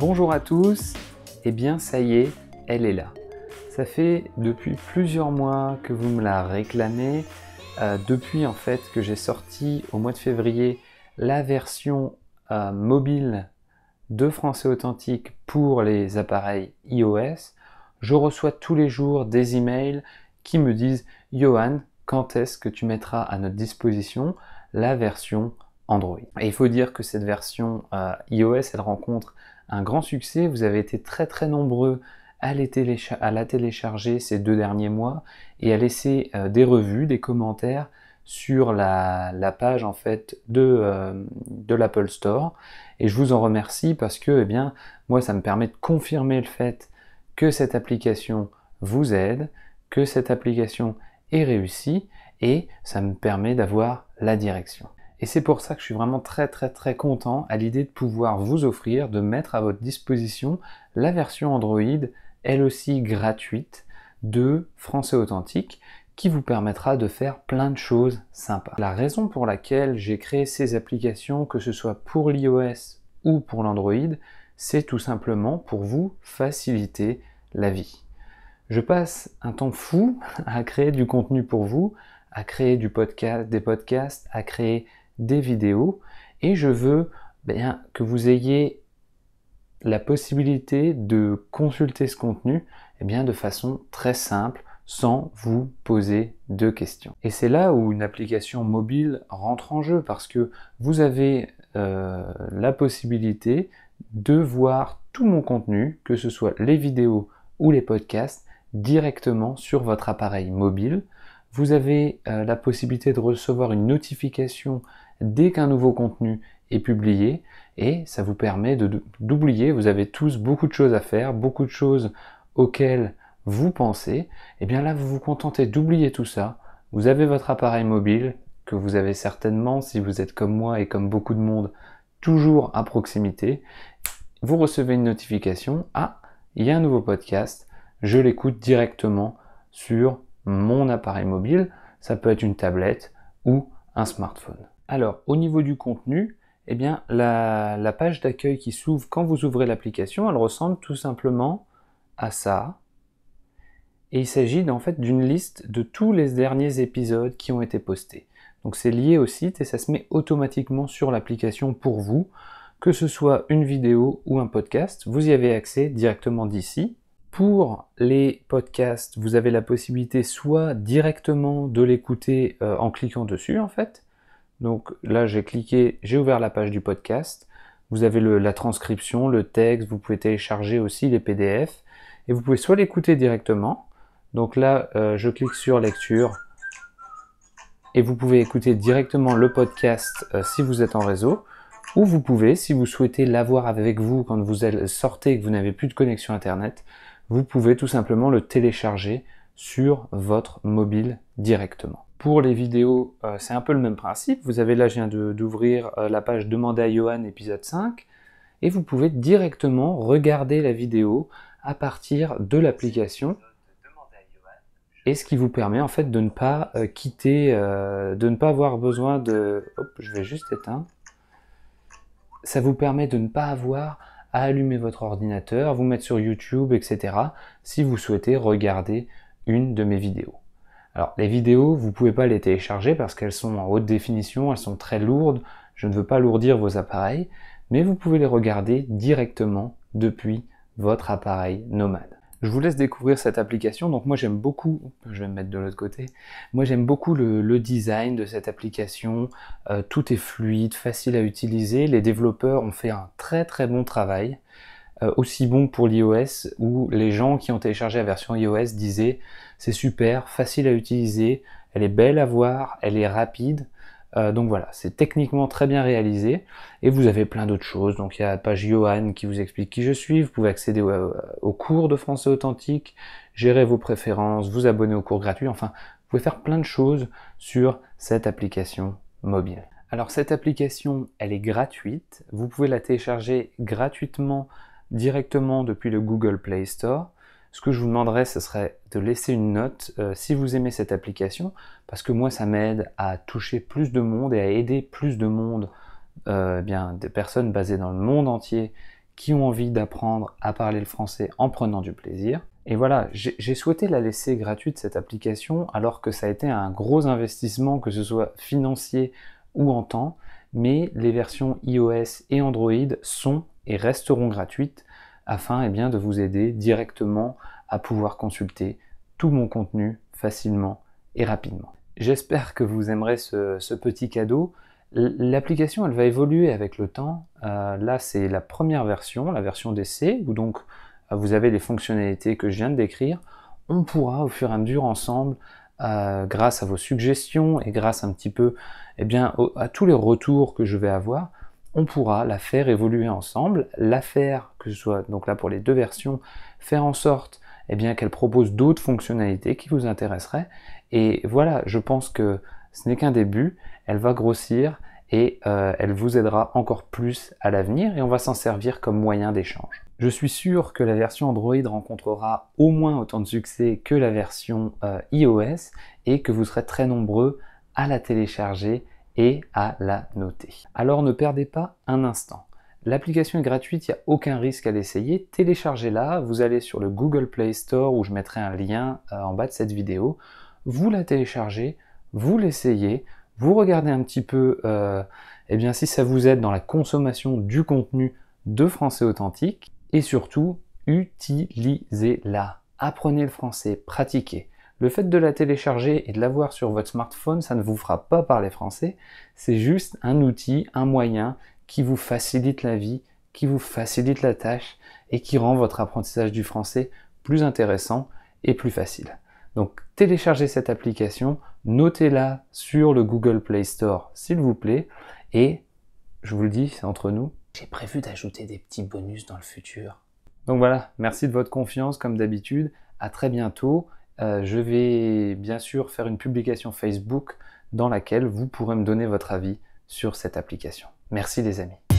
Bonjour à tous, eh bien ça y est, elle est là. Ça fait depuis plusieurs mois que vous me la réclamez, depuis en fait que j'ai sorti au mois de février la version mobile de Français Authentique pour les appareils iOS. Je reçois tous les jours des emails qui me disent « Johan, quand est-ce que tu mettras à notre disposition la version Android ?» Et il faut dire que cette version iOS, elle rencontre un grand succès. Vous avez été très nombreux à la télécharger ces 2 derniers mois et à laisser des revues, des commentaires sur la page en fait de l'Apple Store. Et je vous en remercie parce que moi ça me permet de confirmer le fait que cette application vous aide, que cette application est réussie et ça me permet d'avoir la direction. Et c'est pour ça que je suis vraiment très content à l'idée de pouvoir vous offrir, de mettre à votre disposition la version Android, elle aussi gratuite, de Français Authentique, qui vous permettra de faire plein de choses sympas. La raison pour laquelle j'ai créé ces applications, que ce soit pour l'iOS ou pour l'Android, c'est tout simplement pour vous faciliter la vie. Je passe un temps fou à créer du contenu pour vous, à créer des podcasts, à créer des vidéos, et je veux que vous ayez la possibilité de consulter ce contenu de façon très simple, sans vous poser de questions. Et c'est là où une application mobile rentre en jeu, parce que vous avez la possibilité de voir tout mon contenu, que ce soit les vidéos ou les podcasts, directement sur votre appareil mobile. Vous avez la possibilité de recevoir une notification dès qu'un nouveau contenu est publié, et ça vous permet d'oublier, vous avez tous beaucoup de choses à faire, beaucoup de choses auxquelles vous pensez, et bien là vous vous contentez d'oublier tout ça, vous avez votre appareil mobile, que vous avez certainement, si vous êtes comme moi et comme beaucoup de monde, toujours à proximité, vous recevez une notification, ah, il y a un nouveau podcast, je l'écoute directement sur mon appareil mobile, ça peut être une tablette ou un smartphone. Alors, au niveau du contenu, la page d'accueil qui s'ouvre quand vous ouvrez l'application, elle ressemble tout simplement à ça. Et il s'agit en fait d'une liste de tous les derniers épisodes qui ont été postés. Donc c'est lié au site et ça se met automatiquement sur l'application pour vous, que ce soit une vidéo ou un podcast, vous y avez accès directement d'ici. Pour les podcasts, vous avez la possibilité soit directement de l'écouter en cliquant dessus en fait. Donc là j'ai cliqué, j'ai ouvert la page du podcast, vous avez la transcription, le texte, vous pouvez télécharger aussi les PDF et vous pouvez soit l'écouter directement, donc là je clique sur lecture et vous pouvez écouter directement le podcast si vous êtes en réseau, ou vous pouvez, si vous souhaitez l'avoir avec vous quand vous sortez et que vous n'avez plus de connexion internet, vous pouvez tout simplement le télécharger sur votre mobile directement. Pour les vidéos, c'est un peu le même principe. Vous avez là, je viens d'ouvrir la page Demander à Johan épisode 5 et vous pouvez directement regarder la vidéo à partir de l'application. Et ce qui vous permet en fait de ne pas quitter, de ne pas avoir besoin de... Hop, je vais juste éteindre. Ça vous permet de ne pas avoir à allumer votre ordinateur, vous mettre sur YouTube, etc. si vous souhaitez regarder une de mes vidéos. Alors les vidéos, vous ne pouvez pas les télécharger parce qu'elles sont en haute définition, elles sont très lourdes, je ne veux pas alourdir vos appareils, mais vous pouvez les regarder directement depuis votre appareil nomade. Je vous laisse découvrir cette application, donc moi j'aime beaucoup, je vais me mettre de l'autre côté, moi j'aime beaucoup le design de cette application, tout est fluide, facile à utiliser, les développeurs ont fait un très bon travail, aussi bon pour l'iOS, où les gens qui ont téléchargé la version iOS disaient c'est super, facile à utiliser, elle est belle à voir, elle est rapide, donc voilà, c'est techniquement très bien réalisé, et vous avez plein d'autres choses, donc il y a la page Johan qui vous explique qui je suis, vous pouvez accéder au cours de Français Authentique, gérer vos préférences, vous abonner aux cours gratuits, enfin, vous pouvez faire plein de choses sur cette application mobile. Alors cette application, elle est gratuite, vous pouvez la télécharger gratuitement directement depuis le Google Play Store. Ce que je vous demanderais, ce serait de laisser une note si vous aimez cette application, parce que moi, ça m'aide à toucher plus de monde et à aider plus de monde, des personnes basées dans le monde entier qui ont envie d'apprendre à parler le français en prenant du plaisir. Et voilà, j'ai souhaité la laisser gratuite cette application alors que ça a été un gros investissement, que ce soit financier ou en temps, mais les versions iOS et Android sont et resteront gratuites afin de vous aider directement à pouvoir consulter tout mon contenu facilement et rapidement. J'espère que vous aimerez ce petit cadeau. L'application, elle va évoluer avec le temps. Là, c'est la première version, la version d'essai, où donc vous avez les fonctionnalités que je viens de décrire. On pourra au fur et à mesure ensemble, grâce à vos suggestions et grâce un petit peu à tous les retours que je vais avoir, on pourra la faire évoluer ensemble, la faire, que ce soit donc là pour les deux versions, faire en sorte qu'elle propose d'autres fonctionnalités qui vous intéresseraient. Et voilà, je pense que ce n'est qu'un début, elle va grossir et elle vous aidera encore plus à l'avenir et on va s'en servir comme moyen d'échange. Je suis sûr que la version Android rencontrera au moins autant de succès que la version iOS et que vous serez très nombreux à la télécharger et à la noter. Alors ne perdez pas un instant. L'application est gratuite, il n'y a aucun risque à l'essayer. Téléchargez-la, vous allez sur le Google Play Store où je mettrai un lien en bas de cette vidéo. Vous la téléchargez, vous l'essayez, vous regardez un petit peu si ça vous aide dans la consommation du contenu de français authentique et surtout, utilisez-la. Apprenez le français, pratiquez. Le fait de la télécharger et de l'avoir sur votre smartphone, ça ne vous fera pas parler français, c'est juste un outil, un moyen qui vous facilite la vie, qui vous facilite la tâche et qui rend votre apprentissage du français plus intéressant et plus facile. Donc téléchargez cette application, notez-la sur le Google Play Store s'il vous plaît et je vous le dis, c'est entre nous, j'ai prévu d'ajouter des petits bonus dans le futur. Donc voilà, merci de votre confiance comme d'habitude, à très bientôt. Je vais bien sûr faire une publication Facebook dans laquelle vous pourrez me donner votre avis sur cette application. Merci les amis.